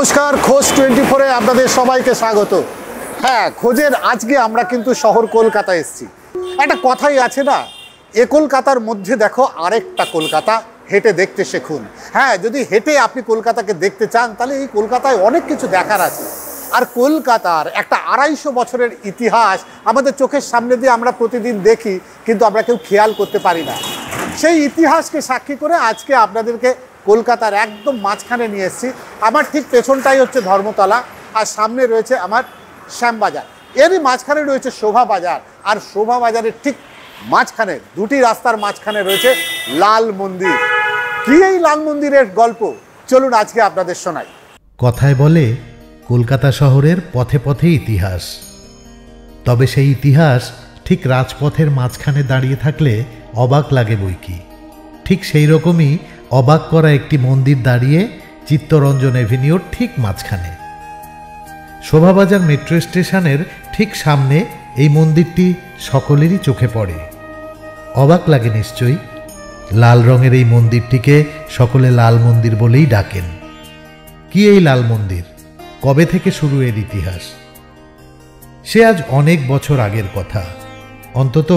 নমস্কার, খোঁজ 24-এ আপনাদের সবাইকে স্বাগত। হ্যাঁ, খোঁজের আজকে আমরা কিন্তু শহর কলকাতা এসেছি। একটা কথাই আছে না, এ কলকাতার মধ্যে দেখো আরেকটা কলকাতা, হেঁটে দেখতে শিখুন। হ্যাঁ, যদি হেঁটে আপনি কলকাতাকে দেখতে চান তাহলে এই কলকাতায় অনেক কিছু দেখার আছে। আর কলকাতার একটা 250 বছরের ইতিহাস আমাদের চোখের সামনে দিয়ে আমরা প্রতিদিন দেখি, কিন্তু আমরা কেউ খেয়াল করতে পারি না। সেই ইতিহাসকে সাক্ষী করে আজকে আপনাদেরকে কলকাতার একদম মাঝখানে নিয়ে এসেছি। আমার ঠিক পেছনটাই হচ্ছে ধর্মতলা, আর সামনে রয়েছে আমার শ্যামবাজার। এরই মাঝখানে রয়েছে শোভা বাজার, আর শোভা বাজারের ঠিক মাঝখানে দুটি রাস্তার মাঝখানে রয়েছে লাল মন্দির। কি এই লাল মন্দিরের গল্প, চলুন আজকে আপনাদের শোনাই। কথায় বলে কলকাতা শহরের পথে পথে ইতিহাস, তবে সেই ইতিহাস ঠিক রাজপথের মাঝখানে দাঁড়িয়ে থাকলে অবাক লাগে বইকি। ঠিক সেই রকমই অবাক করা একটি মন্দির দাঁড়িয়ে চিত্তরঞ্জন এভিনিউর ঠিক মাঝখানে। শোভাবাজার মেট্রো স্টেশনের ঠিক সামনে এই মন্দিরটি সকলেরই চোখে পড়ে। অবাক লাগে নিশ্চয়ই। লাল রঙের এই মন্দিরটিকে সকলে লাল মন্দির বলেই ডাকেন। কি এই লাল মন্দির? কবে থেকে শুরু এর ইতিহাস? সে আজ অনেক বছর আগের কথা। অন্তত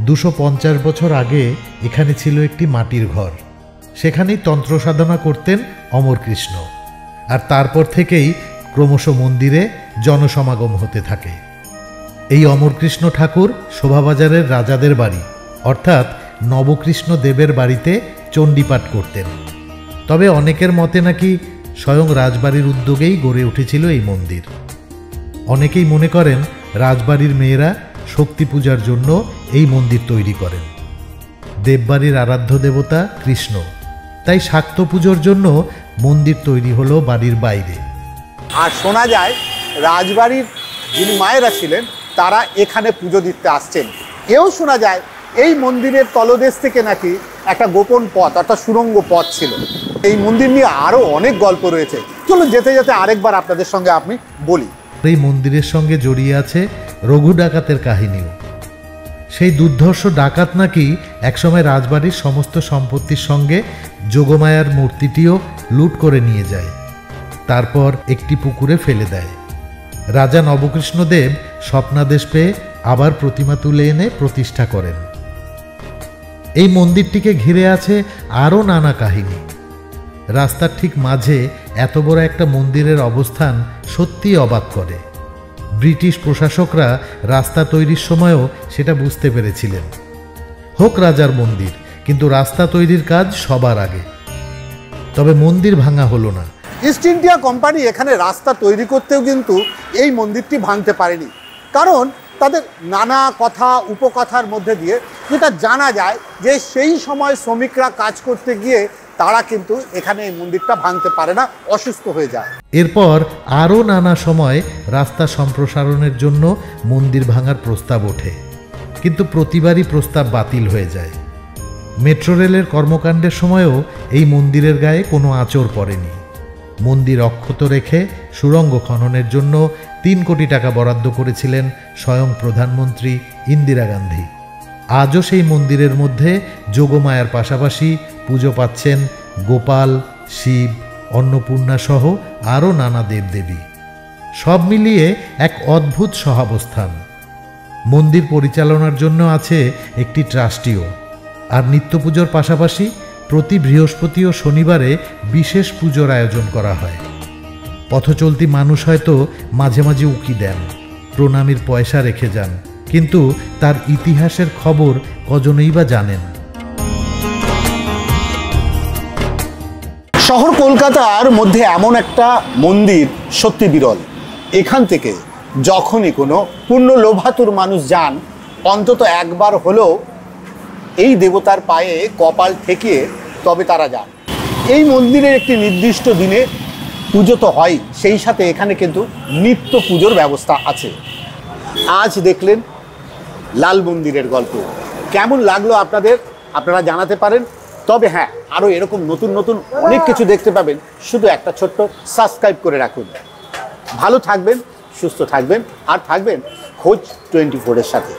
250 বছর আগে এখানে ছিল একটি মাটির ঘর। সেখানেই তন্ত্র সাধনা করতেন অমরকৃষ্ণ। আর তারপর থেকেই ক্রমশ মন্দিরে জনসমাগম হতে থাকে। এই অমরকৃষ্ণ ঠাকুর শোভাবাজারের রাজাদের বাড়ি অর্থাৎ নবকৃষ্ণ দেবের বাড়িতে চণ্ডীপাঠ করতেন। তবে অনেকের মতে নাকি স্বয়ং রাজবাড়ির উদ্যোগেই গড়ে উঠেছিল এই মন্দির। অনেকেই মনে করেন রাজবাড়ির মেয়েরা শক্তি পূজার জন্য এই মন্দির তৈরি করেন। দেববাড়ির আরাধ্য দেবতা কৃষ্ণ, তাই শাক্ত পুজোর জন্য মন্দির তৈরি হলো বাড়ির বাইরে। আর শোনা যায় রাজবাড়ির যিনি মায়েরা ছিলেন তারা এখানে পুজো দিতে আসছেন। এও শোনা যায় এই মন্দিরের তলদেশ থেকে নাকি একটা গোপন পথ অর্থাৎ সুড়ঙ্গ পথ ছিল। এই মন্দির নিয়ে আরও অনেক গল্প রয়েছে, চলুন যেতে যেতে আরেকবার আপনাদের সঙ্গে আমি বলি। এই মন্দিরের সঙ্গে জড়িয়ে আছে রঘু ডাকাতের কাহিনীও। সেই দুর্ধর্ষ ডাকাত নাকি একসময় রাজবাড়ির সমস্ত সম্পত্তির সঙ্গে যোগমায়ার মূর্তিটিও লুট করে নিয়ে যায়, তারপর একটি পুকুরে ফেলে দেয়। রাজা নবকৃষ্ণদেব স্বপ্নাদেশ পেয়ে আবার প্রতিমা তুলে এনে প্রতিষ্ঠা করেন। এই মন্দিরটিকে ঘিরে আছে আরও নানা কাহিনী। রাস্তার ঠিক মাঝে এত বড় একটা মন্দিরের অবস্থান সত্যিই অবাক করে। ব্রিটিশ প্রশাসকরা রাস্তা তৈরির সময়ও সেটা বুঝতে পেরেছিলেন। হোক রাজার মন্দির, কিন্তু রাস্তা তৈরির কাজ সবার আগে। তবে মন্দির ভাঙা হলো না। ইস্ট ইন্ডিয়া কোম্পানি এখানে রাস্তা তৈরি করতেও কিন্তু এই মন্দিরটি ভাঙতে পারেনি, কারণ তাদের নানা কথা উপকথার মধ্যে দিয়ে যেটা জানা যায় যে সেই সময় শ্রমিকরা কাজ করতে গিয়ে তারা কিন্তু এখানে এই মন্দিরটা ভাঙতে পারে না, অসুস্থ হয়ে যায়। এরপর আরও নানা সময় রাস্তা সম্প্রসারণের জন্য মন্দির ভাঙার প্রস্তাব ওঠে, কিন্তু প্রতিবারই প্রস্তাব বাতিল হয়ে যায়। মেট্রো রেলের কর্মকাণ্ডের সময়ও এই মন্দিরের গায়ে কোনো আঁচড় পড়েনি। মন্দির অক্ষত রেখে সুড়ঙ্গ খননের জন্য 3 কোটি টাকা বরাদ্দ করেছিলেন স্বয়ং প্রধানমন্ত্রী ইন্দিরা গান্ধী। আজও সেই মন্দিরের মধ্যে যোগমায়ার পাশাপাশি পুজো পাচ্ছেন গোপাল, শিব, অন্নপূর্ণা সহ আরও নানা দেবদেবী। সব মিলিয়ে এক অদ্ভুত সহাবস্থান। মন্দির পরিচালনার জন্য আছে একটি ট্রাস্টিও। আর নিত্য পুজোর পাশাপাশি প্রতি বৃহস্পতি ও শনিবারে বিশেষ পুজোর আয়োজন করা হয়। পথচলতি মানুষ হয়তো মাঝে মাঝে উকি দেন, প্রণামীর পয়সা রেখে যান, কিন্তু তার ইতিহাসের খবর কজনই বা জানেন। শহর কলকাতার মধ্যে এমন একটা মন্দির সত্যি বিরল। এখান থেকে যখনই কোনো পুণ্য লোভাতুর মানুষ যান, অন্তত একবার হলেও এই দেবতার পায়ে কপাল ঠেকিয়ে তবে তারা যান। এই মন্দিরের একটি নির্দিষ্ট দিনে পুজো তো হয়, সেই সাথে এখানে কিন্তু নিত্য পুজোর ব্যবস্থা আছে। আজ দেখলেন লাল মন্দিরের গল্প। কেমন লাগলো আপনাদের, আপনারা জানাতে পারেন। তবে হ্যাঁ, আরও এরকম নতুন নতুন অনেক কিছু দেখতে পাবেন। শুধু একটা ছোট্ট সাবস্ক্রাইব করে রাখুন। ভালো থাকবেন, সুস্থ থাকবেন, আর থাকবেন খোঁজ 24-এর সাথে।